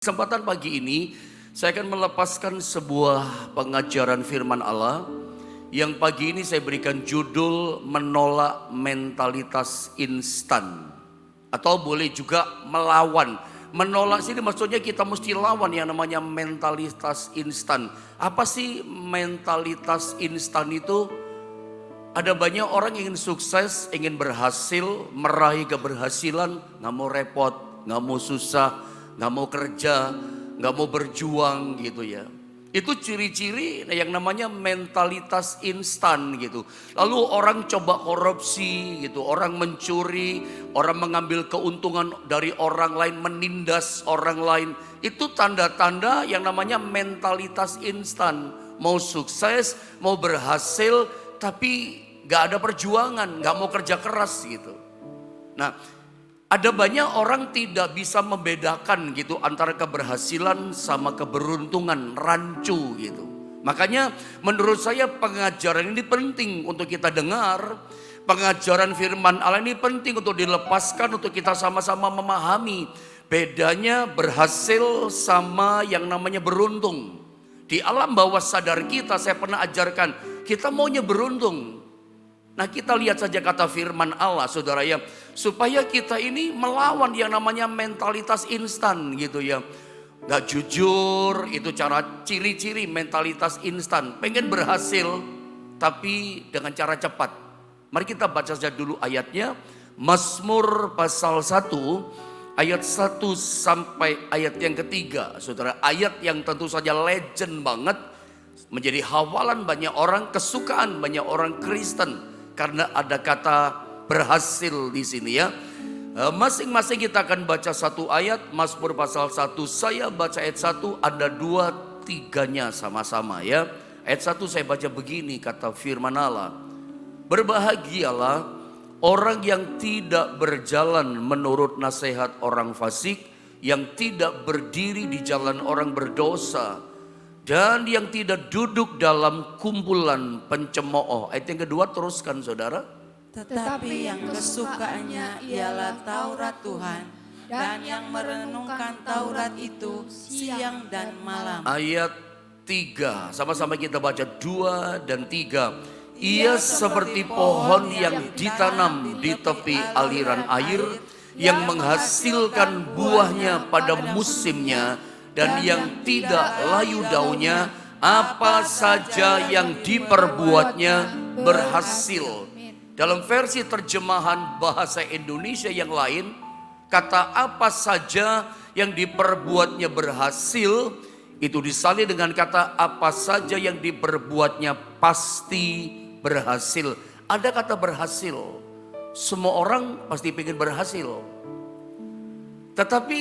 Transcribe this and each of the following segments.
Kesempatan pagi ini saya akan melepaskan sebuah pengajaran firman Allah yang pagi ini saya berikan judul menolak mentalitas instan, atau boleh juga melawan. Menolak sini maksudnya kita mesti lawan yang namanya mentalitas instan. Apa sih mentalitas instan itu? Ada banyak orang yang ingin sukses, ingin berhasil, meraih keberhasilan, nggak mau repot, nggak mau susah, nggak mau kerja, nggak mau berjuang gitu ya. Itu ciri-ciri yang namanya mentalitas instan gitu. Lalu orang coba korupsi gitu, orang mencuri, orang mengambil keuntungan dari orang lain, menindas orang lain. Itu tanda-tanda yang namanya mentalitas instan. Mau sukses, mau berhasil, tapi gak ada perjuangan, gak mau kerja keras gitu. Nah, ada banyak orang tidak bisa membedakan gitu antara keberhasilan sama keberuntungan, rancu gitu. Makanya menurut saya pengajaran ini penting untuk kita dengar. Pengajaran firman Allah ini penting untuk dilepaskan, untuk kita sama-sama memahami bedanya berhasil sama yang namanya beruntung. Di alam bawah sadar kita, saya pernah ajarkan, kita maunya beruntung. Nah, kita lihat saja kata firman Allah, saudara ya, supaya kita ini melawan yang namanya mentalitas instan gitu ya. Gak jujur, itu cara ciri-ciri mentalitas instan. Pengen berhasil tapi dengan cara cepat. Mari kita baca saja dulu ayatnya. Mazmur pasal 1 ayat 1 sampai ayat yang ketiga. Saudara, ayat yang tentu saja legend banget, menjadi hafalan banyak orang, kesukaan banyak orang Kristen. Karena ada kata berhasil di sini ya. Masing-masing kita akan baca satu ayat. Mazmur pasal 1, saya baca ayat 1, ada 2-3-nya sama-sama ya. Ayat 1 saya baca begini, kata firman Allah. Berbahagialah orang yang tidak berjalan menurut nasihat orang fasik, yang tidak berdiri di jalan orang berdosa, dan yang tidak duduk dalam kumpulan pencemooh. Ayat yang kedua teruskan saudara. Tetapi yang kesukaannya ialah Taurat Tuhan, dan yang merenungkan Taurat itu siang dan malam. Ayat 3, sama-sama kita baca 2 dan 3. Ia seperti pohon yang ditanam di tepi aliran air, yang menghasilkan buahnya pada musimnya, dan yang tidak layu daunnya, apa saja yang diperbuatnya berhasil. Dalam versi terjemahan bahasa Indonesia yang lain, kata apa saja yang diperbuatnya berhasil itu disalin dengan kata apa saja yang diperbuatnya pasti berhasil. Ada kata berhasil. Semua orang pasti ingin berhasil. Tetapi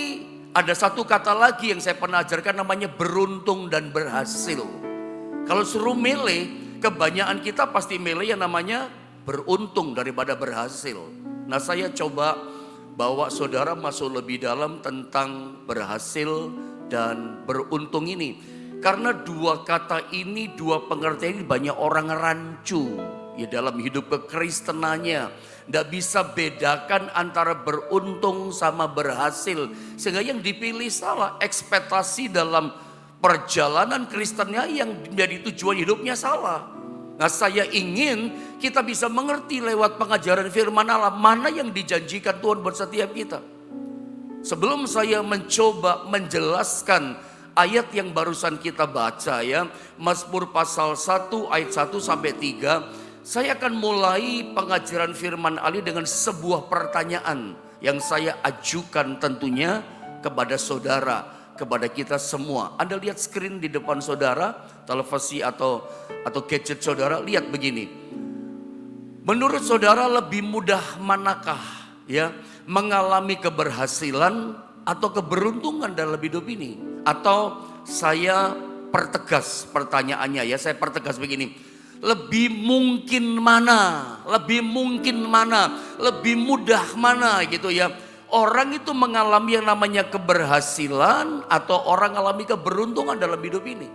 ada satu kata lagi yang saya pernah ajarkan, namanya beruntung dan berhasil. Kalau suruh milih, kebanyakan kita pasti milih yang namanya beruntung daripada berhasil. Nah, saya coba bawa saudara masuk lebih dalam tentang berhasil dan beruntung ini. Karena dua kata ini, dua pengertian ini banyak orang rancu ya dalam hidup kekristenannya. Tidak bisa bedakan antara beruntung sama berhasil. Sehingga yang dipilih salah. Ekspektasi dalam perjalanan Kristennya yang menjadi tujuan hidupnya salah. Nah, saya ingin kita bisa mengerti lewat pengajaran firman Allah mana yang dijanjikan Tuhan buat setiap kita. Sebelum saya mencoba menjelaskan ayat yang barusan kita baca ya, Mazmur pasal 1 ayat 1 sampai 3, saya akan mulai pengajaran firman Allah dengan sebuah pertanyaan yang saya ajukan tentunya kepada saudara, kepada kita semua. Anda lihat screen di depan saudara, televisi atau gadget saudara, lihat begini. Menurut saudara lebih mudah manakah ya mengalami keberhasilan atau keberuntungan dalam hidup ini? Atau saya pertegas pertanyaannya ya, saya pertegas begini. Lebih mungkin mana? Lebih mungkin mana? Lebih mudah mana gitu ya? Orang itu mengalami yang namanya keberhasilan atau orang mengalami keberuntungan dalam hidup ini?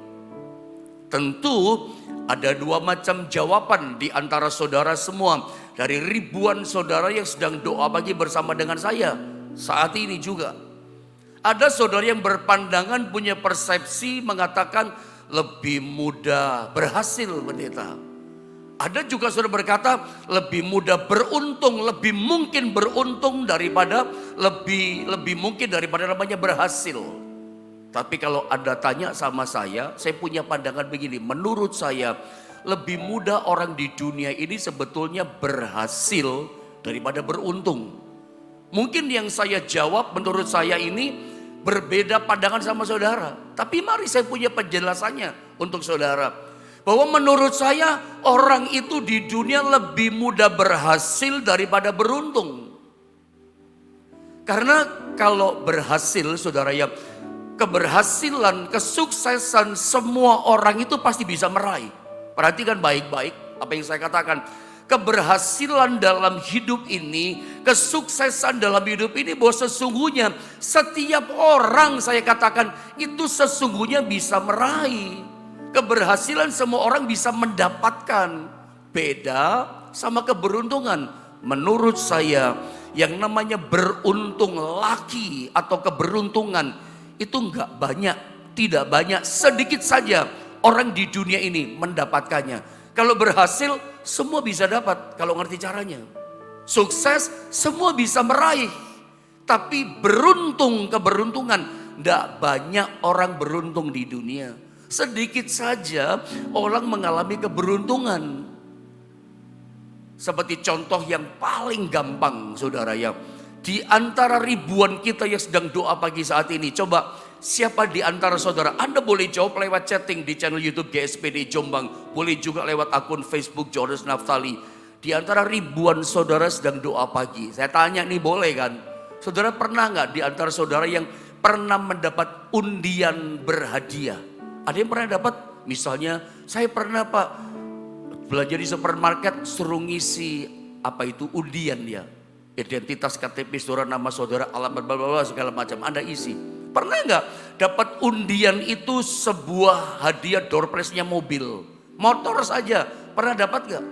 Tentu ada dua macam jawaban di antara saudara semua. Dari ribuan saudara yang sedang doa pagi bersama dengan saya saat ini juga. Ada saudara yang berpandangan, punya persepsi mengatakan lebih mudah berhasil pendeta. Ada juga saudara berkata lebih mudah beruntung, lebih mungkin beruntung daripada lebih mungkin daripada namanya berhasil. Tapi kalau Anda tanya sama saya punya pandangan begini. Menurut saya lebih mudah orang di dunia ini sebetulnya berhasil daripada beruntung. Mungkin yang saya jawab menurut saya ini berbeda pandangan sama saudara. Tapi mari saya punya penjelasannya untuk saudara. Bahwa menurut saya orang itu di dunia lebih mudah berhasil daripada beruntung. Karena kalau berhasil saudara ya, keberhasilan, kesuksesan semua orang itu pasti bisa meraih. Perhatikan baik-baik apa yang saya katakan. Keberhasilan dalam hidup ini, kesuksesan dalam hidup ini, bahwa sesungguhnya setiap orang saya katakan itu sesungguhnya bisa meraih. Keberhasilan semua orang bisa mendapatkan. Beda sama keberuntungan. Menurut saya yang namanya beruntung laki atau keberuntungan itu enggak banyak, tidak banyak, sedikit saja orang di dunia ini mendapatkannya. Kalau berhasil semua bisa dapat kalau ngerti caranya. Sukses semua bisa meraih. Tapi beruntung, keberuntungan, enggak banyak orang beruntung di dunia. Sedikit saja orang mengalami keberuntungan. Seperti contoh yang paling gampang saudara ya. Di antara ribuan kita yang sedang doa pagi saat ini. Coba siapa di antara saudara? Anda boleh jawab lewat chatting di channel YouTube GSPD Jombang. Boleh juga lewat akun Facebook Johannes Naftali. Di antara ribuan saudara sedang doa pagi. Saya tanya nih, boleh kan? Saudara pernah nggak di antara saudara yang pernah mendapat undian berhadiah? Ada yang pernah dapat? Misalnya saya pernah Pak belanja di supermarket, suruh ngisi apa itu undian ya. Identitas, KTP, saudara, nama saudara, alamat, bla bla bla segala macam Anda isi. Pernah nggak dapat undian itu sebuah hadiah door prize-nya mobil, motor saja? Pernah dapat nggak?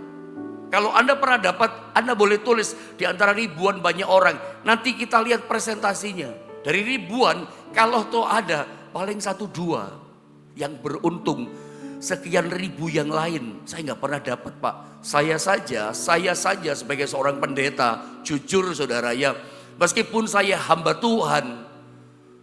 Kalau Anda pernah dapat, Anda boleh tulis di antara ribuan banyak orang. Nanti kita lihat presentasinya. Dari ribuan, kalau toh ada paling 1-2 yang beruntung. Sekian ribu yang lain saya nggak pernah dapat Pak. Saya saja sebagai seorang pendeta, jujur saudara ya, meskipun saya hamba Tuhan,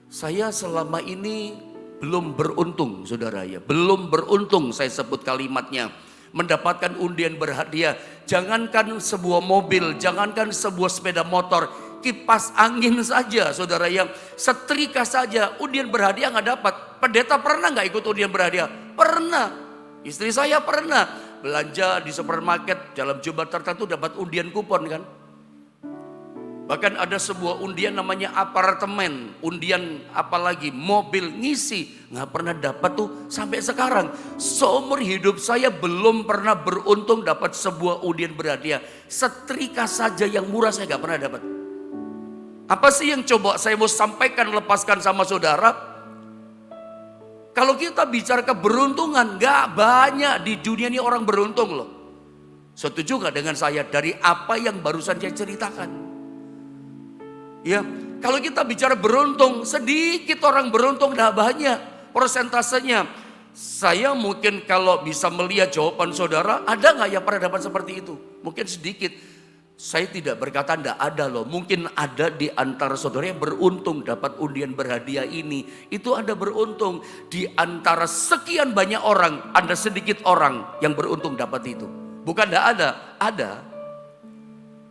saya selama ini belum beruntung saudara ya. Belum beruntung, saya sebut kalimatnya, mendapatkan undian berhadiah. Jangankan sebuah mobil, jangankan sebuah sepeda motor, kipas angin saja saudara yang setrika saja undian berhadiah nggak dapat. Pendeta pernah nggak ikut undian berhadiah? Pernah. Istri saya pernah belanja di supermarket dalam jumlah tertentu dapat undian kupon kan. Bahkan ada sebuah undian namanya apartemen, undian apalagi mobil ngisi, nggak pernah dapat tuh sampai sekarang. Seumur hidup saya belum pernah beruntung dapat sebuah undian berhadiah. Setrika saja yang murah saya nggak pernah dapat. Apa sih yang coba saya mau sampaikan, lepaskan sama saudara? Kalau kita bicara keberuntungan, gak banyak di dunia ini orang beruntung loh. Setuju gak dengan saya dari apa yang barusan saya ceritakan? Ya, kalau kita bicara beruntung, sedikit orang beruntung, gak banyak persentasenya. Saya mungkin kalau bisa melihat jawaban saudara, ada gak yang pernah dapat seperti itu? Mungkin sedikit. Saya tidak berkata tidak ada loh. Mungkin ada di antara saudara yang beruntung dapat undian berhadiah ini. Itu Anda beruntung. Di antara sekian banyak orang, Anda sedikit orang yang beruntung dapat itu. Bukan tidak ada, ada.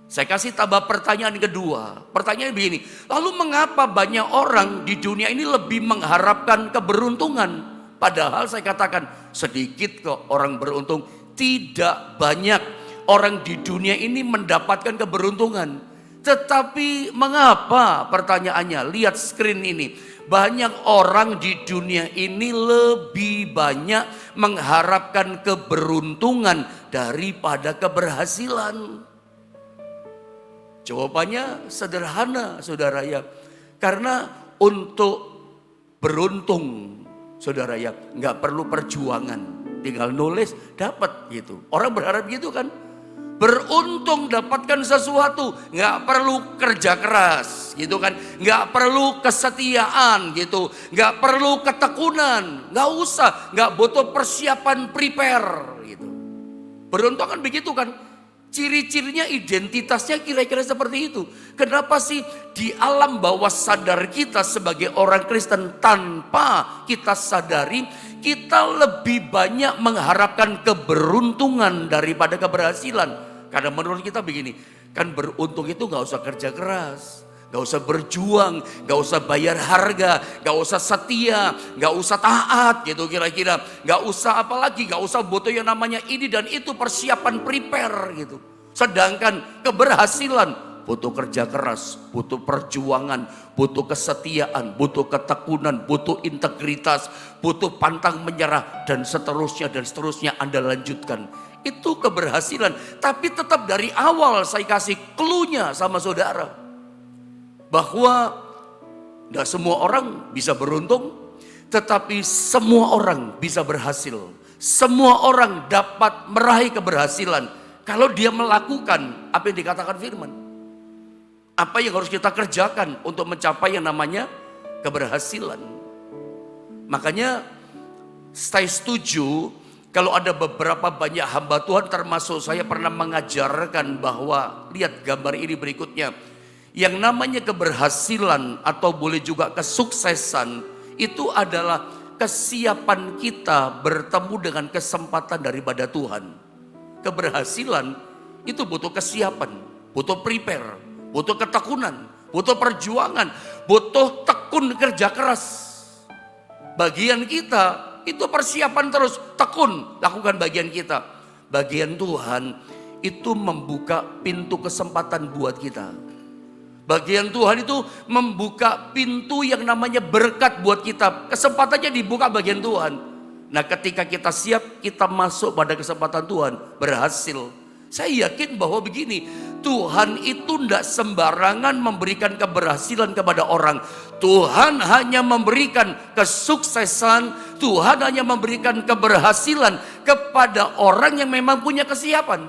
Saya kasih tambah pertanyaan kedua. Pertanyaan begini, lalu mengapa banyak orang di dunia ini lebih mengharapkan keberuntungan? Padahal saya katakan sedikit kok orang beruntung. Tidak banyak orang di dunia ini mendapatkan keberuntungan. Tetapi mengapa, pertanyaannya, lihat screen ini. Banyak orang di dunia ini lebih banyak mengharapkan keberuntungan daripada keberhasilan. Jawabannya sederhana saudara ya. Karena untuk beruntung saudara ya, nggak perlu perjuangan. Tinggal nulis dapat gitu. Orang berharap gitu kan. Beruntung dapatkan sesuatu, nggak perlu kerja keras gitu kan, nggak perlu kesetiaan gitu, nggak perlu ketekunan, nggak usah, nggak butuh persiapan prepare gitu. Beruntung kan begitu kan? Ciri-cirinya, identitasnya kira-kira seperti itu. Kenapa sih di alam bawah sadar kita sebagai orang Kristen tanpa kita sadari, kita lebih banyak mengharapkan keberuntungan daripada keberhasilan. Karena menurut kita begini, kan beruntung itu gak usah kerja keras, gak usah berjuang, gak usah bayar harga, gak usah setia, gak usah taat gitu kira-kira. Gak usah apalagi, gak usah butuh yang namanya ini dan itu, persiapan prepare gitu. Sedangkan keberhasilan butuh kerja keras, butuh perjuangan, butuh kesetiaan, butuh ketekunan, butuh integritas, butuh pantang menyerah dan seterusnya Anda lanjutkan. Itu keberhasilan. Tapi tetap dari awal saya kasih clue-nya sama saudara. Bahwa tidak semua orang bisa beruntung, tetapi semua orang bisa berhasil. Semua orang dapat meraih keberhasilan kalau dia melakukan apa yang dikatakan firman. Apa yang harus kita kerjakan untuk mencapai yang namanya keberhasilan. Makanya saya setuju kalau ada beberapa banyak hamba Tuhan, termasuk saya pernah mengajarkan bahwa lihat gambar ini berikutnya. Yang namanya keberhasilan atau boleh juga kesuksesan itu adalah kesiapan kita bertemu dengan kesempatan daripada Tuhan. Keberhasilan itu butuh kesiapan, butuh prepare, butuh ketekunan, butuh perjuangan, butuh tekun kerja keras. Bagian kita itu persiapan terus, tekun, lakukan bagian kita. Bagian Tuhan itu membuka pintu kesempatan buat kita. Bagian Tuhan itu membuka pintu yang namanya berkat buat kita. Kesempatannya dibuka bagian Tuhan. Nah ketika kita siap, kita masuk pada kesempatan Tuhan, berhasil. Saya yakin bahwa begini, Tuhan itu tidak sembarangan memberikan keberhasilan kepada orang. Tuhan hanya memberikan kesuksesan, Tuhan hanya memberikan keberhasilan kepada orang yang memang punya kesiapan.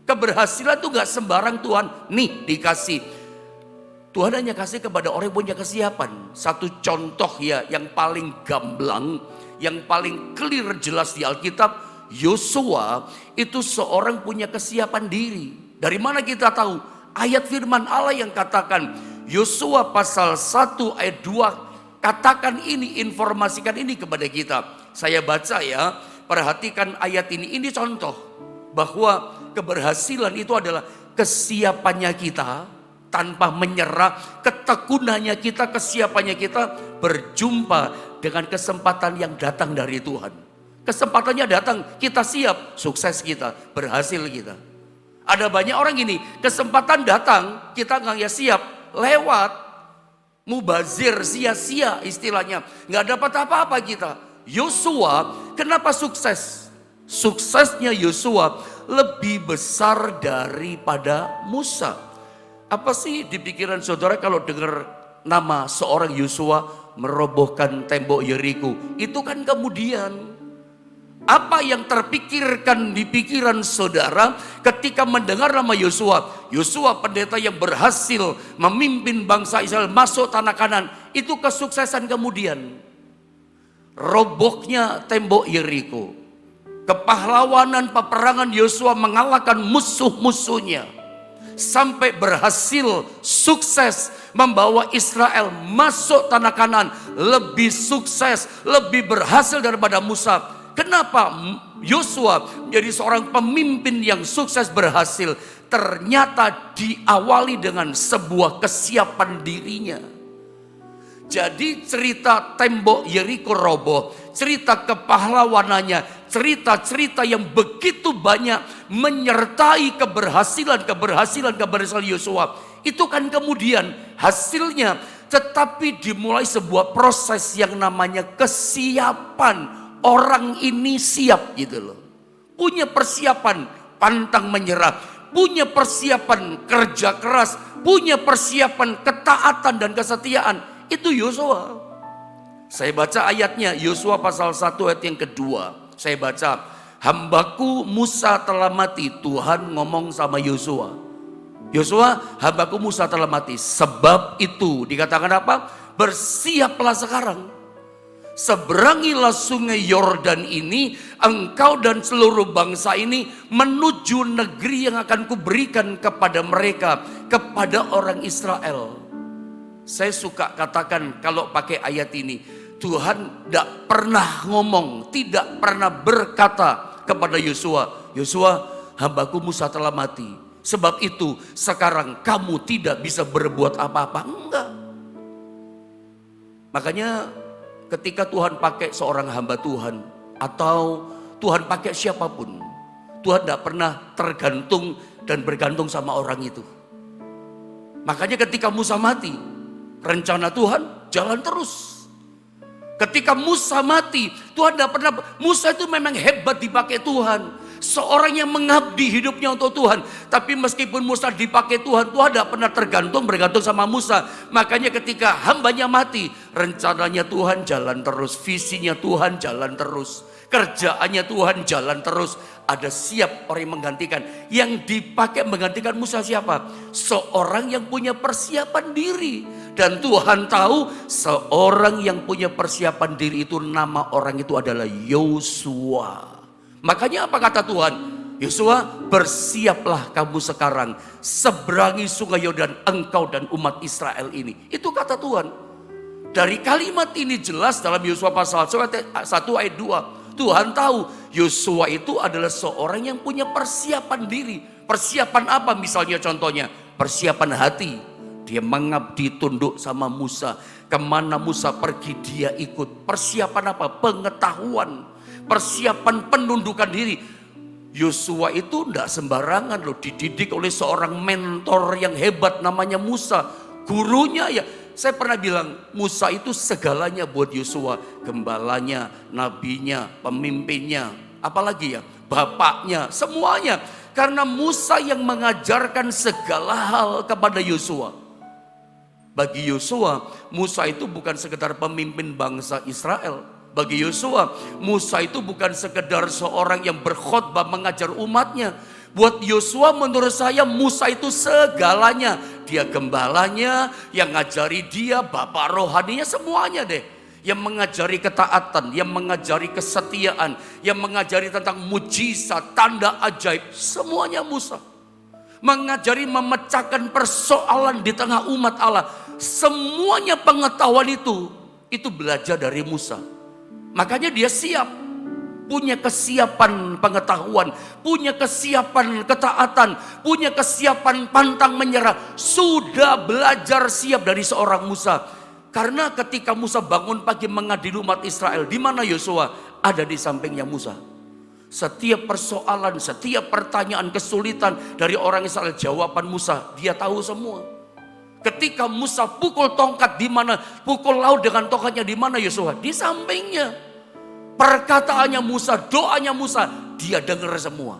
Keberhasilan itu gak sembarang Tuhan, nih dikasih. Tuhan hanya kasih kepada orang yang punya kesiapan. Satu contoh ya yang paling gamblang, yang paling clear jelas di Alkitab, Yosua itu seorang punya kesiapan diri. Dari mana kita tahu? Ayat firman Allah yang katakan, Yosua pasal 1 ayat 2, katakan ini, informasikan ini kepada kita. Saya baca ya, perhatikan ayat ini contoh bahwa keberhasilan itu adalah kesiapannya kita tanpa menyerah, ketekunannya kita, kesiapannya kita berjumpa dengan kesempatan yang datang dari Tuhan. Kesempatannya datang, kita siap, sukses kita, berhasil kita. Ada banyak orang gini, kesempatan datang, kita nggak siap, lewat, mubazir, sia-sia istilahnya, nggak dapat apa-apa kita. Yosua, kenapa sukses? Suksesnya Yosua lebih besar daripada Musa. Apa sih di pikiran saudara kalau dengar nama seorang Yosua merobohkan tembok Yeriko? Itu kan kemudian. Apa yang terpikirkan di pikiran saudara ketika mendengar nama Yosua? Yosua pendeta yang berhasil memimpin bangsa Israel masuk tanah Kanan. Itu kesuksesan kemudian. Robohnya tembok Yeriko. Kepahlawanan peperangan Yosua mengalahkan musuh-musuhnya. Sampai berhasil sukses membawa Israel masuk tanah Kanan. Lebih sukses, lebih berhasil daripada Musa. Kenapa Yosua menjadi seorang pemimpin yang sukses berhasil? Ternyata diawali dengan sebuah kesiapan dirinya. Jadi cerita tembok Yeriko roboh, cerita kepahlawanannya, cerita-cerita yang begitu banyak menyertai keberhasilan Yosua. Itu kan kemudian hasilnya, tetapi dimulai sebuah proses yang namanya kesiapan. Orang ini siap gitu loh. Punya persiapan pantang menyerah. Punya persiapan kerja keras. Punya persiapan ketaatan dan kesetiaan. Itu Yosua. Saya baca ayatnya. Yosua pasal 1 ayat yang kedua. Saya baca. Hambaku Musa telah mati. Tuhan ngomong sama Yosua. Yosua, hambaku Musa telah mati. Sebab itu dikatakan apa? Bersiaplah sekarang. Seberangilah sungai Yordan ini, engkau dan seluruh bangsa ini menuju negeri yang akan kuberikan kepada mereka, kepada orang Israel. Saya suka katakan kalau pakai ayat ini, Tuhan tidak pernah ngomong, tidak pernah berkata kepada Yosua, Yosua, hambaku Musa telah mati. Sebab itu sekarang kamu tidak bisa berbuat apa-apa. Enggak. Makanya ketika Tuhan pakai seorang hamba Tuhan, atau Tuhan pakai siapapun, Tuhan tidak pernah tergantung dan bergantung sama orang itu. Makanya ketika Musa mati, rencana Tuhan jalan terus. Ketika Musa mati, Tuhan tidak pernah, Musa itu memang hebat dipakai Tuhan. Seorang yang mengabdi hidupnya untuk Tuhan. Tapi meskipun Musa dipakai Tuhan, Tuhan tidak pernah bergantung sama Musa. Makanya ketika hambanya mati, rencananya Tuhan jalan terus, visinya Tuhan jalan terus, kerjaannya Tuhan jalan terus. Ada siap orang yang menggantikan. Yang dipakai menggantikan Musa siapa? Seorang yang punya persiapan diri. Dan Tuhan tahu seorang yang punya persiapan diri itu, nama orang itu adalah Yosua. Makanya apa kata Tuhan? Yosua, bersiaplah kamu sekarang, seberangi sungai Yordan engkau dan umat Israel ini. Itu kata Tuhan. Dari kalimat ini jelas dalam Yosua pasal 1 ayat 2. Tuhan tahu Yosua itu adalah seorang yang punya persiapan diri. Persiapan apa misalnya contohnya? Persiapan hati. Dia mengabdi tunduk sama Musa. Kemana Musa pergi dia ikut. Persiapan apa? Pengetahuan. Persiapan penundukan diri. Yosua itu tidak sembarangan loh, dididik oleh seorang mentor yang hebat namanya Musa. Gurunya ya, saya pernah bilang Musa itu segalanya buat Yosua. Gembalanya, nabinya, pemimpinnya, apalagi ya, bapaknya, semuanya. Karena Musa yang mengajarkan segala hal kepada Yosua. Bagi Yosua, Musa itu bukan sekedar pemimpin bangsa Israel. Bagi Yosua, Musa itu bukan sekedar seorang yang berkhotbah mengajar umatnya. Buat Yosua menurut saya Musa itu segalanya. Dia gembalanya, yang ngajari dia, bapak rohaninya, semuanya deh. Yang mengajari ketaatan, yang mengajari kesetiaan, yang mengajari tentang mujizat, tanda ajaib, semuanya Musa. Mengajari memecahkan persoalan di tengah umat Allah. Semuanya pengetahuan itu belajar dari Musa. Makanya dia siap, punya kesiapan pengetahuan, punya kesiapan ketaatan, punya kesiapan pantang menyerah. Sudah belajar siap dari seorang Musa. Karena ketika Musa bangun pagi mengadili umat Israel, di mana Yosua? Ada di sampingnya Musa. Setiap persoalan, setiap pertanyaan, kesulitan dari orang Israel, jawaban Musa, dia tahu semua. Ketika Musa pukul tongkat di mana, pukul laut dengan tongkatnya di mana Yosua? Di sampingnya. Perkataannya Musa, doanya Musa, dia dengar semua.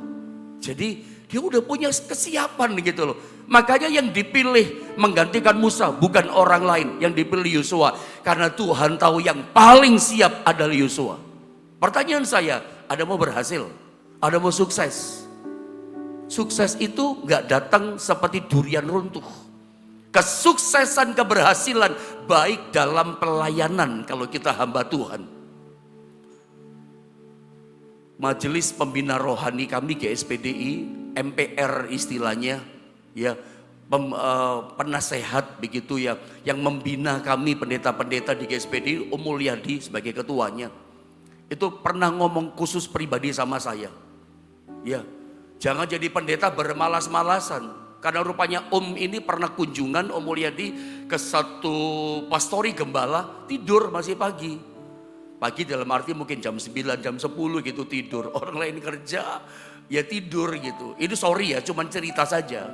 Jadi dia udah punya kesiapan gitu loh. Makanya yang dipilih menggantikan Musa bukan orang lain, yang dipilih Yosua. Karena Tuhan tahu yang paling siap adalah Yosua. Pertanyaan saya, ada mau berhasil? Ada mau sukses? Sukses itu gak datang seperti durian runtuh. Kesuksesan, keberhasilan baik dalam pelayanan kalau kita hamba Tuhan. Majelis Pembina Rohani kami GSPDI, MPR istilahnya, ya, penasehat begitu ya, yang membina kami pendeta-pendeta di GSPDI, Om Mulyadi sebagai ketuanya. Itu pernah ngomong khusus pribadi sama saya. Ya, jangan jadi pendeta bermalas-malasan. Karena rupanya Om ini pernah kunjungan, Om Mulyadi, ke satu pastori gembala, tidur masih pagi. Pagi dalam arti mungkin jam 9, jam 10 gitu tidur. Orang lain kerja, ya tidur gitu. Ini sorry ya, cuman cerita saja.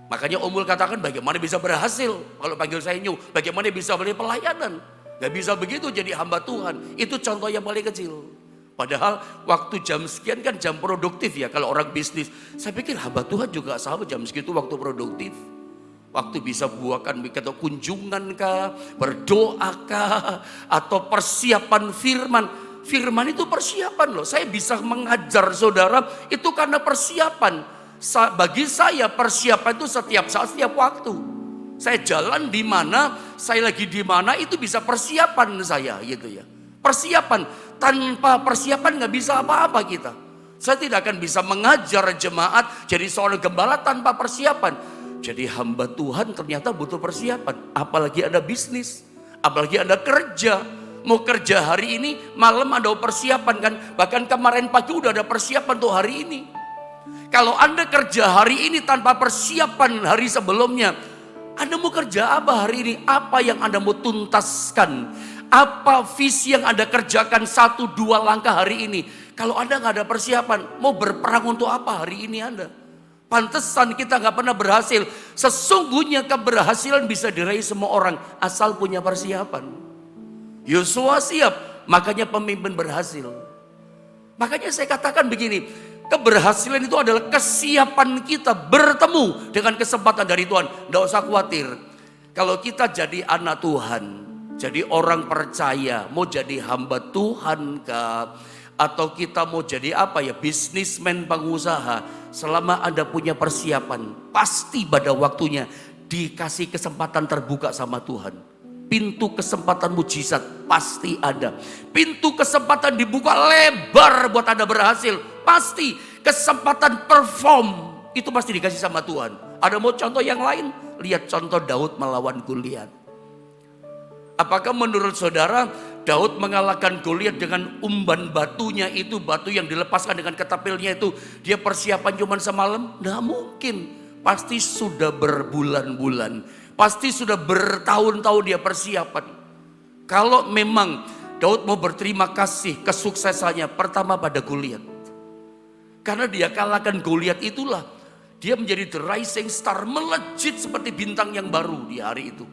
Makanya Om Mul katakan bagaimana bisa berhasil. Kalau panggil saya Nyu, bagaimana bisa beli pelayanan. Gak bisa begitu jadi hamba Tuhan. Itu contoh yang paling kecil. Padahal waktu jam sekian kan jam produktif ya kalau orang bisnis. Saya pikir hamba Tuhan juga sama jam segitu waktu produktif. Waktu bisa buahkan atau kunjungan kah, berdoa kah, atau persiapan firman. Firman itu persiapan loh. Saya bisa mengajar saudara itu karena persiapan. Bagi saya persiapan itu setiap saat, setiap waktu. Saya jalan di mana, saya lagi di mana, itu bisa persiapan saya gitu ya. Persiapan, tanpa persiapan nggak bisa apa-apa kita. Saya tidak akan bisa mengajar jemaat jadi seorang gembala tanpa persiapan. Jadi hamba Tuhan ternyata butuh persiapan. Apalagi Anda bisnis, apalagi Anda kerja. Mau kerja hari ini, malam ada persiapan kan. Bahkan kemarin pagi udah ada persiapan untuk hari ini. Kalau Anda kerja hari ini tanpa persiapan hari sebelumnya, Anda mau kerja apa hari ini? Apa yang Anda mau tuntaskan? Apa visi yang Anda kerjakan 1-2 langkah hari ini? Kalau Anda nggak ada persiapan, mau berperang untuk apa hari ini Anda? Pantesan kita nggak pernah berhasil. Sesungguhnya keberhasilan bisa diraih semua orang asal punya persiapan. Yosua siap, makanya pemimpin berhasil. Makanya saya katakan begini, keberhasilan itu adalah kesiapan kita bertemu dengan kesempatan dari Tuhan. Tidak usah khawatir. Kalau kita jadi anak Tuhan, jadi orang percaya, mau jadi hamba Tuhan kah? Atau kita mau jadi apa ya, bisnismen, pengusaha. Selama Anda punya persiapan, pasti pada waktunya dikasih kesempatan terbuka sama Tuhan. Pintu kesempatan mujizat pasti ada. Pintu kesempatan dibuka lebar buat Anda berhasil. Pasti kesempatan perform itu pasti dikasih sama Tuhan. Ada mau contoh yang lain? Lihat contoh Daud melawan Goliat. Apakah menurut saudara Daud mengalahkan Goliat dengan umban batunya itu, batu yang dilepaskan dengan ketapelnya itu, dia persiapan cuma semalam? Nggak mungkin. Pasti sudah berbulan-bulan. Pasti sudah bertahun-tahun dia persiapan. Kalau memang Daud mau berterima kasih kesuksesannya, pertama pada Goliat. Karena dia kalahkan Goliat itulah dia menjadi the rising star, melejit seperti bintang yang baru di hari itu.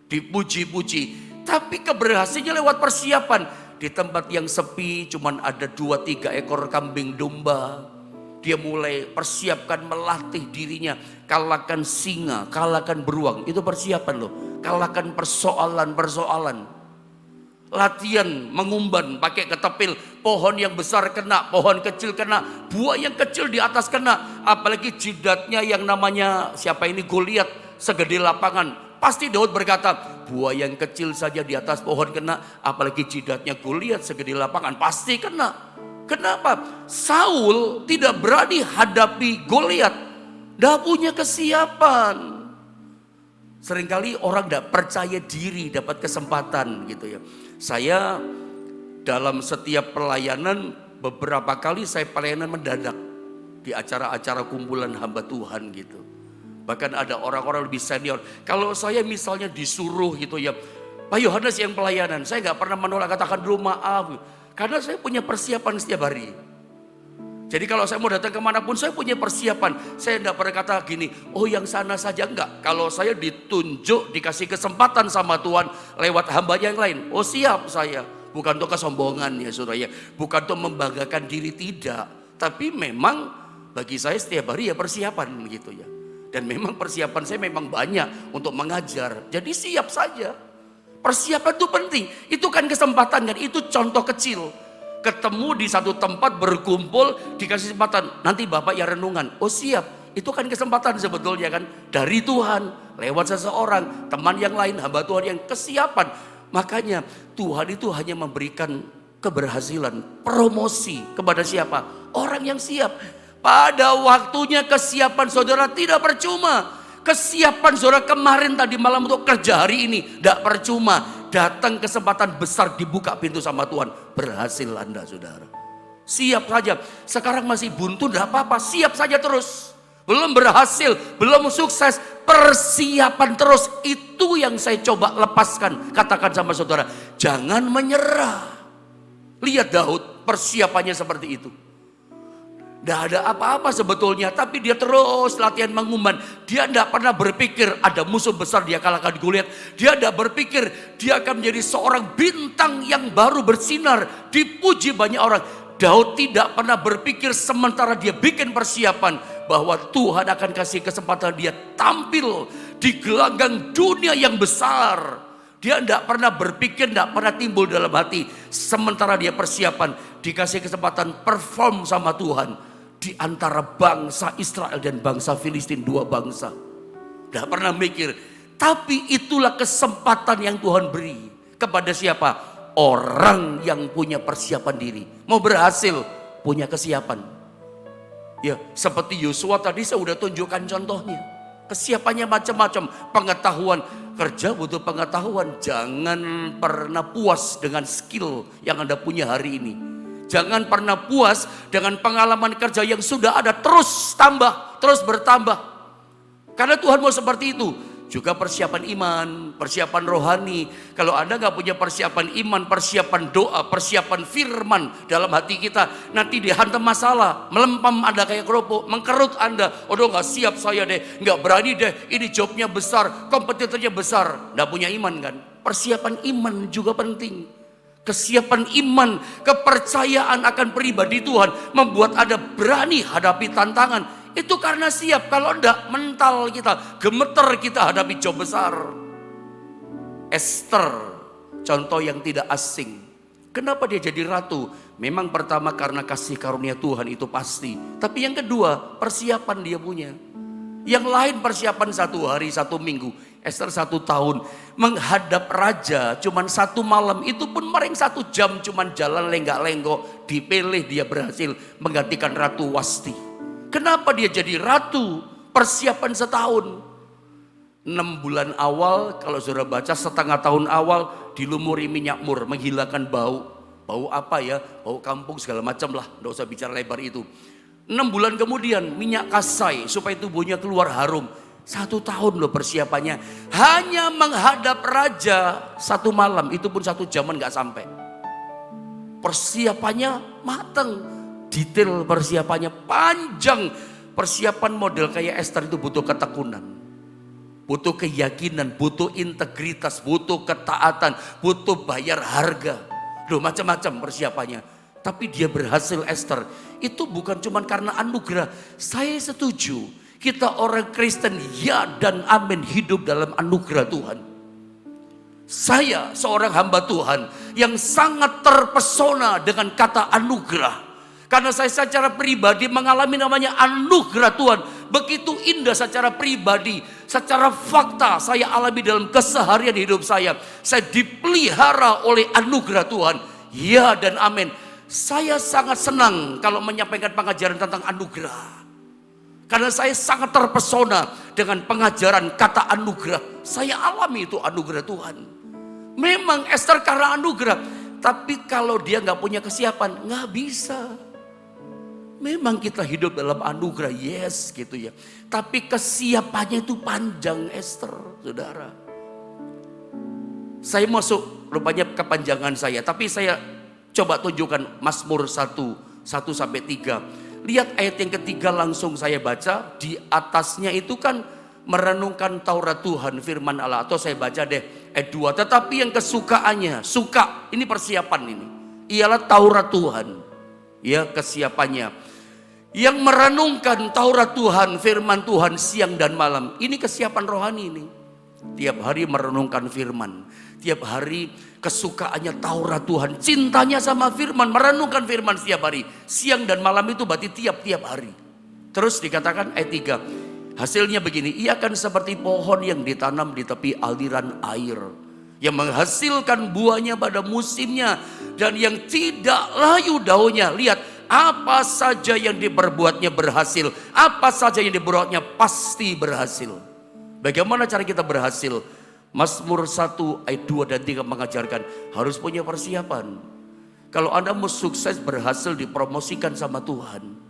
Dipuji-puji, tapi keberhasilannya lewat persiapan. Di tempat yang sepi cuman ada 2-3 ekor kambing domba. Dia mulai persiapkan, melatih dirinya. Kalahkan singa, kalahkan beruang. Itu persiapan loh. Kalahkan persoalan-persoalan. Latihan mengumban pakai ketapel. Pohon yang besar kena, pohon kecil kena. Buah yang kecil di atas kena. Apalagi jidatnya yang namanya siapa ini, Goliat, segede lapangan. Pasti Daud berkata, buah yang kecil saja di atas pohon kena. Apalagi jidatnya Goliat segede lapangan. Pasti kena. Kenapa? Saul tidak berani hadapi Goliat. Tidak punya kesiapan. Seringkali orang tidak percaya diri dapat kesempatan gitu ya. Saya dalam setiap pelayanan, beberapa kali saya pelayanan mendadak di acara-acara kumpulan hamba Tuhan gitu. Bahkan ada orang-orang lebih senior. Kalau saya misalnya disuruh gitu ya, Pak Yohanes yang pelayanan, saya nggak pernah menolak, katakan dulu maaf. Karena saya punya persiapan setiap hari. Jadi kalau saya mau datang kemanapun saya punya persiapan. Saya tidak pernah kata gini, oh yang sana saja, enggak. Kalau saya ditunjuk, dikasih kesempatan sama Tuhan lewat hamba yang lain, oh siap saya. Bukan untuk kesombongan ya saudara ya. Bukan untuk membanggakan diri, tidak. Tapi memang bagi saya setiap hari ya persiapan gitu ya. Dan memang persiapan saya memang banyak untuk mengajar. Jadi siap saja. Persiapan itu penting, itu kan kesempatan kan, itu contoh kecil. Ketemu di satu tempat berkumpul, dikasih kesempatan, nanti Bapak ya renungan, oh siap, itu kan kesempatan sebetulnya kan, dari Tuhan, lewat seseorang, teman yang lain, hamba Tuhan yang kesiapan. Makanya Tuhan itu hanya memberikan keberhasilan, promosi kepada siapa? Orang yang siap. Pada waktunya kesiapan saudara tidak percuma. Kesiapan saudara kemarin tadi malam untuk kerja hari ini tidak percuma. Datang kesempatan besar dibuka pintu sama Tuhan. Berhasil Anda saudara. Siap saja. Sekarang masih buntu tidak apa-apa. Siap saja terus. Belum berhasil, belum sukses. Persiapan terus. Itu yang saya coba lepaskan. Katakan sama saudara. Jangan menyerah. Lihat Daud persiapannya seperti itu. Tidak ada apa-apa sebetulnya, tapi dia terus latihan mengumban. Dia tidak pernah berpikir ada musuh besar dia kalahkan Goliat. Dia tidak berpikir dia akan menjadi seorang bintang yang baru bersinar, dipuji banyak orang. Daud tidak pernah berpikir sementara dia bikin persiapan bahwa Tuhan akan kasih kesempatan dia tampil di gelanggang dunia yang besar. Dia tidak pernah berpikir, tidak pernah timbul dalam hati. Sementara dia persiapan, dikasih kesempatan perform sama Tuhan. di antara bangsa Israel dan bangsa Filistin, dua bangsa. Tidak pernah mikir, tapi itulah kesempatan yang Tuhan beri kepada siapa? Orang yang punya persiapan diri. Mau berhasil, punya kesiapan. Ya, seperti Yosua tadi saya sudah tunjukkan contohnya. Kesiapannya macam-macam, pengetahuan. Kerja butuh pengetahuan. Jangan pernah puas dengan skill yang Anda punya hari ini. Jangan pernah puas dengan pengalaman kerja yang sudah ada. Terus tambah, terus bertambah. Karena Tuhan mau seperti itu. Juga persiapan iman, persiapan rohani. Kalau Anda nggak punya persiapan iman, persiapan doa, persiapan firman dalam hati kita, nanti dihantam masalah, melempam Anda kayak kerupuk, mengkerut Anda. Aduh, nggak siap saya deh, nggak berani deh, ini jobnya besar, kompetitornya besar. Nggak punya iman kan? Persiapan iman juga penting. Kesiapan iman, kepercayaan akan pribadi Tuhan membuat Anda berani hadapi tantangan. Itu karena siap, kalau enggak mental kita, gemeter kita hadapi job besar. Esther, contoh yang tidak asing. Kenapa dia jadi ratu? Memang pertama karena kasih karunia Tuhan itu pasti. Tapi yang kedua, persiapan dia punya. Yang lain persiapan 1 hari, 1 minggu. Esther 1 tahun menghadap raja cuman 1 malam. Itu pun mereng 1 jam cuman jalan lenggak-lenggok. Dipilih dia berhasil menggantikan Ratu Wasti. Kenapa dia jadi ratu? Persiapan setahun. 6 bulan awal, kalau saudara baca setengah tahun awal dilumuri minyak mur, menghilangkan bau. Bau apa ya? Bau kampung segala macam lah, tidak usah bicara lebar itu. 6 bulan kemudian minyak kasai supaya tubuhnya keluar harum. 1 tahun loh persiapannya. Hanya menghadap raja 1 malam, itu pun 1 jaman gak sampai. Persiapannya matang. Detail persiapannya panjang. Persiapan model kayak Esther itu butuh ketekunan, butuh keyakinan, butuh integritas, butuh ketaatan, butuh bayar harga. Loh, macam-macam persiapannya. Tapi dia berhasil Esther. Itu bukan cuma karena anugerah. Saya setuju kita orang Kristen ya dan amin hidup dalam anugerah Tuhan. Saya seorang hamba Tuhan yang sangat terpesona dengan kata anugerah. Karena saya secara pribadi mengalami namanya anugerah Tuhan. Begitu indah secara pribadi, secara fakta saya alami dalam keseharian hidup saya. Saya dipelihara oleh anugerah Tuhan. Ya dan amin. Saya sangat senang kalau menyampaikan pengajaran tentang anugerah. Karena saya sangat terpesona dengan pengajaran kata anugerah. Saya alami itu anugerah Tuhan. Memang Esther karena anugerah. Tapi kalau dia nggak punya kesiapan, nggak bisa. Memang kita hidup dalam anugerah, yes gitu ya. Tapi kesiapannya itu panjang Esther, saudara. Saya masuk rupanya kepanjangan saya. Tapi saya coba tunjukkan Mazmur 1:1-3. Lihat ayat yang ketiga langsung saya baca. Di atasnya itu kan merenungkan Taurat Tuhan, firman Allah. Atau saya baca deh ayat 2. Tetapi yang kesukaannya, suka, ini persiapan ini. Ialah Taurat Tuhan. Ya, kesiapannya. Yang merenungkan Taurat Tuhan, firman Tuhan siang dan malam. Ini kesiapan rohani ini. Tiap hari merenungkan firman. Tiap hari kesukaannya Taurat Tuhan. Cintanya sama firman, merenungkan firman setiap hari. Siang dan malam itu berarti tiap-tiap hari. Terus dikatakan ayat 3. Hasilnya begini, ia akan seperti pohon yang ditanam di tepi aliran air. Yang menghasilkan buahnya pada musimnya. Dan yang tidak layu daunnya. Lihat. Apa saja yang diperbuatnya berhasil. Apa saja yang diperbuatnya pasti berhasil. Bagaimana cara kita berhasil? Mazmur 1 ayat 2 dan 3 mengajarkan harus punya persiapan. Kalau Anda mau sukses berhasil dipromosikan sama Tuhan,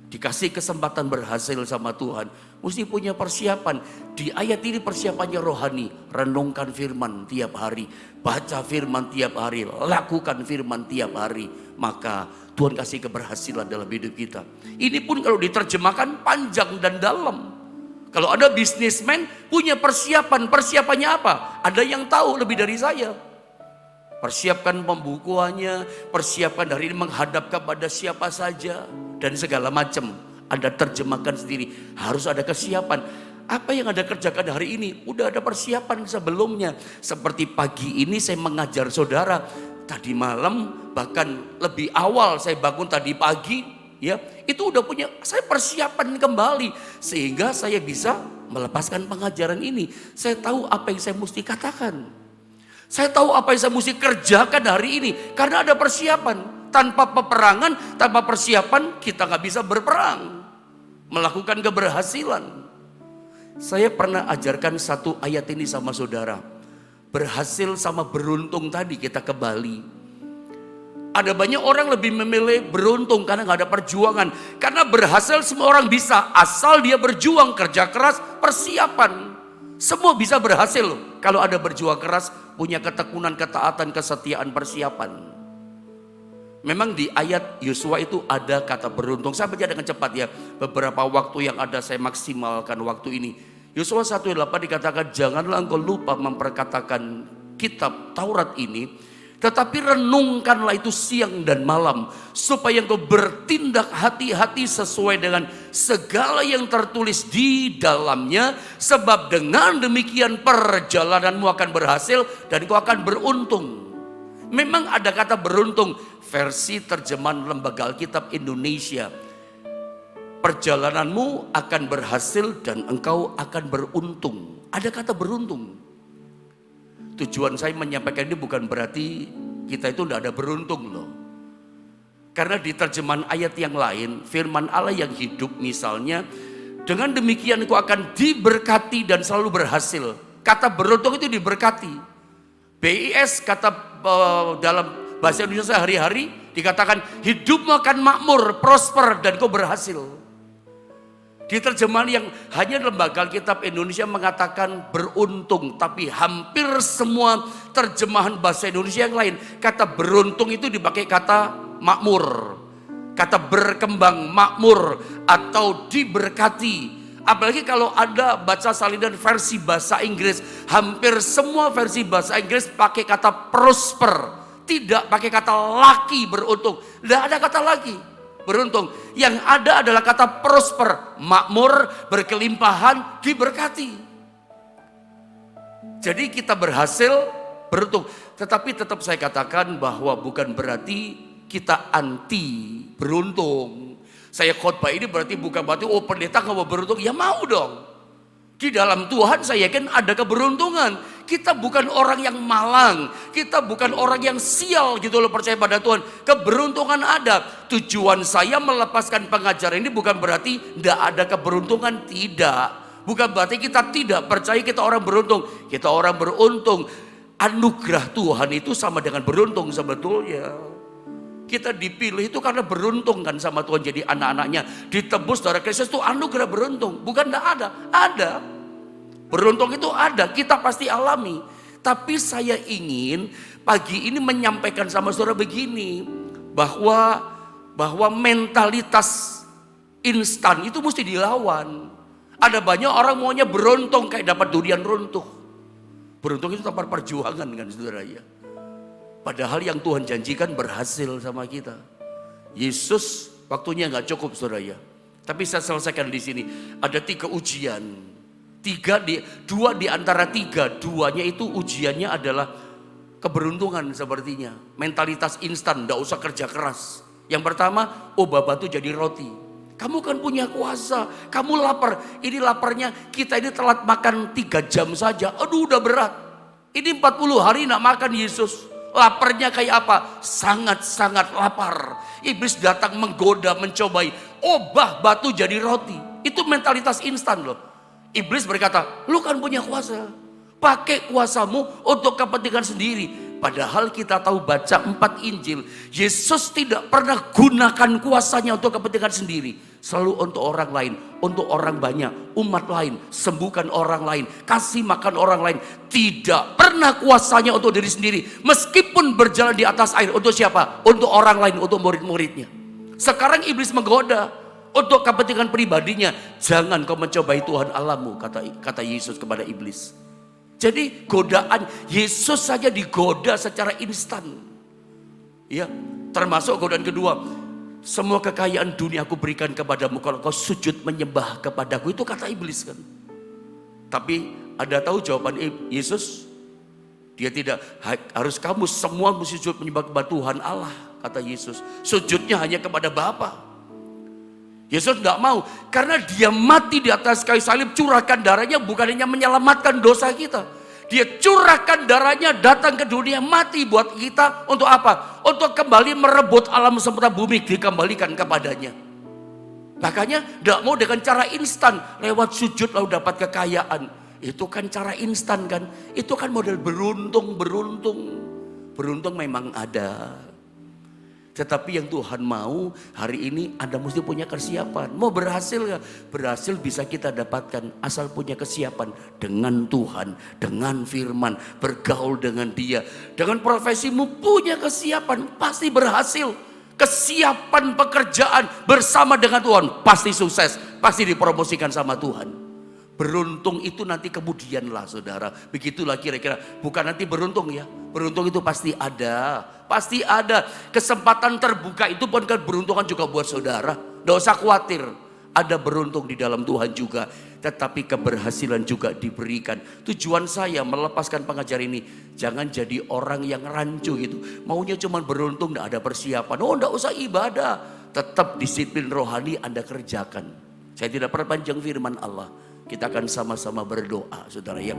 dikasih kesempatan berhasil sama Tuhan, mesti punya persiapan. Di ayat ini persiapannya rohani. Renungkan firman tiap hari. Baca firman tiap hari. Lakukan firman tiap hari. Maka Tuhan kasih keberhasilan dalam hidup kita. Ini pun kalau diterjemahkan panjang dan dalam. Kalau ada bisnismen punya persiapan. Persiapannya apa? Ada yang tahu lebih dari saya. Persiapkan pembukuannya. Persiapkan hari ini menghadap kepada siapa saja. Dan segala macam. Anda terjemahkan sendiri. Harus ada kesiapan. Apa yang Anda kerjakan hari ini? Udah ada persiapan sebelumnya. Seperti pagi ini saya mengajar saudara. Tadi malam bahkan lebih awal saya bangun tadi pagi. ya, itu udah punya, saya persiapan kembali sehingga saya bisa melepaskan pengajaran ini. Saya tahu apa yang saya mesti katakan. Saya tahu apa yang saya mesti kerjakan hari ini karena ada persiapan. Tanpa peperangan, tanpa persiapan kita nggak bisa berperang, melakukan keberhasilan. Saya pernah ajarkan satu ayat ini sama saudara. Berhasil sama beruntung tadi kita ke Bali. Ada banyak orang lebih memilih beruntung karena nggak ada perjuangan. Karena berhasil semua orang bisa, asal dia berjuang, kerja keras, persiapan. Semua bisa berhasil kalau ada berjuang keras, punya ketekunan, ketaatan, kesetiaan, persiapan. Memang di ayat Yosua itu ada kata beruntung. Saya baca dengan cepat ya. Beberapa waktu yang ada saya maksimalkan waktu ini. Yosua 1:8 dikatakan, janganlah engkau lupa memperkatakan kitab Taurat ini, tetapi renungkanlah itu siang dan malam, supaya engkau bertindak hati-hati sesuai dengan segala yang tertulis di dalamnya, sebab dengan demikian perjalananmu akan berhasil dan engkau akan beruntung. Memang ada kata beruntung, versi terjemahan Lembaga Alkitab Indonesia. Perjalananmu akan berhasil dan engkau akan beruntung. Ada kata beruntung. Tujuan saya menyampaikan ini bukan berarti kita itu tidak ada beruntung loh. Karena di terjemahan ayat yang lain, firman Allah yang hidup misalnya, dengan demikian engkau akan diberkati dan selalu berhasil. Kata beruntung itu diberkati. BIS kata dalam bahasa Indonesia sehari-hari dikatakan hidupmu akan makmur, prosper dan kau berhasil. Di terjemahan yang hanya Lembaga Alkitab Indonesia mengatakan beruntung, tapi hampir semua terjemahan bahasa Indonesia yang lain kata beruntung itu dipakai kata makmur, kata berkembang, makmur atau diberkati. Apalagi kalau ada baca salinan versi bahasa Inggris, hampir semua versi bahasa Inggris pakai kata prosper, tidak pakai kata laki beruntung. Tidak ada kata laki beruntung. Yang ada adalah kata prosper, makmur, berkelimpahan, diberkati. Jadi kita berhasil, beruntung. Tetapi tetap saya katakan bahwa bukan berarti kita anti beruntung. Saya khotbah ini berarti bukan berarti oh pendeta nggak mau beruntung, ya mau dong. Di dalam Tuhan saya yakin ada keberuntungan. Kita bukan orang yang malang, kita bukan orang yang sial gitu loh, percaya pada Tuhan. Keberuntungan ada. Tujuan saya melepaskan pengajaran ini bukan berarti tidak ada keberuntungan, tidak. Bukan berarti kita tidak percaya kita orang beruntung. Kita orang beruntung. Anugerah Tuhan itu sama dengan beruntung sebetulnya. Kita dipilih itu karena beruntung kan sama Tuhan jadi anak-anaknya. Ditebus darah Kristus itu anugerah beruntung. Bukan tidak ada, ada. Beruntung itu ada, kita pasti alami. Tapi saya ingin pagi ini menyampaikan sama saudara begini. Bahwa mentalitas instan itu mesti dilawan. Ada banyak orang maunya beruntung kayak dapat durian runtuh. Beruntung itu tanpa perjuangan kan saudara ya. Padahal yang Tuhan janjikan berhasil sama kita. Yesus waktunya nggak cukup saudara ya. Tapi saya selesaikan di sini. Ada 3 ujian. 2 di antara 3, 2-nya itu ujiannya adalah keberuntungan sepertinya. Mentalitas instan, nggak usah kerja keras. Yang pertama, ubah batu jadi roti. Kamu kan punya kuasa, kamu lapar. Ini laparnya kita ini telat makan 3 jam saja. Aduh udah berat. Ini 40 hari nak makan Yesus. Laparnya kayak apa? Sangat-sangat lapar. Iblis datang menggoda, mencobai. Ubah batu jadi roti. Itu mentalitas instan loh. Iblis berkata, lu kan punya kuasa. Pakai kuasamu untuk kepentingan sendiri. Padahal kita tahu baca 4 Injil. Yesus tidak pernah gunakan kuasanya untuk kepentingan sendiri. Selalu untuk orang lain, untuk orang banyak, umat lain, sembuhkan orang lain, kasih makan orang lain. Tidak pernah kuasanya untuk diri sendiri. Meskipun berjalan di atas air, untuk siapa? Untuk orang lain, untuk murid-muridnya. Sekarang iblis menggoda untuk kepentingan pribadinya. Jangan kau mencobai Tuhan Allahmu, kata Yesus kepada iblis. Jadi godaan Yesus saja digoda secara instan. Ya, termasuk godaan kedua. Semua kekayaan dunia aku berikan kepadamu kalau kau sujud menyembah kepadaku. Itu kata iblis kan. Tapi ada tahu jawaban Yesus? Dia tidak, harus kamu semua sujud menyembah kepada Tuhan Allah, kata Yesus. Sujudnya hanya kepada Bapa. Yesus nggak mau, karena dia mati di atas kayu salib, curahkan darahnya bukan hanya menyelamatkan dosa kita. Dia curahkan darahnya, datang ke dunia, mati buat kita. Untuk apa? Untuk kembali merebut alam semesta bumi, dikembalikan kepadanya. Makanya nggak mau dengan cara instan, lewat sujud lalu dapat kekayaan. Itu kan cara instan kan, itu kan model beruntung. Beruntung memang ada. Tetapi yang Tuhan mau hari ini Anda mesti punya kesiapan. Mau berhasil gak? Berhasil bisa kita dapatkan asal punya kesiapan dengan Tuhan, dengan firman, bergaul dengan Dia. Dengan profesimu punya kesiapan, pasti berhasil. Kesiapan pekerjaan bersama dengan Tuhan, pasti sukses, pasti dipromosikan sama Tuhan. Beruntung itu nanti kemudianlah saudara. Begitulah kira-kira. Bukan nanti beruntung ya. Beruntung itu pasti ada. Pasti ada. Kesempatan terbuka itu pun keberuntungan juga buat saudara. Tidak usah khawatir. Ada beruntung di dalam Tuhan juga. Tetapi keberhasilan juga diberikan. Tujuan saya melepaskan pengajar ini. Jangan jadi orang yang rancu gitu. Maunya cuma beruntung, tidak ada persiapan. Oh tidak usah ibadah. Tetap disiplin rohani Anda kerjakan. Saya tidak perpanjang firman Allah. Kita akan sama-sama berdoa, saudara ya.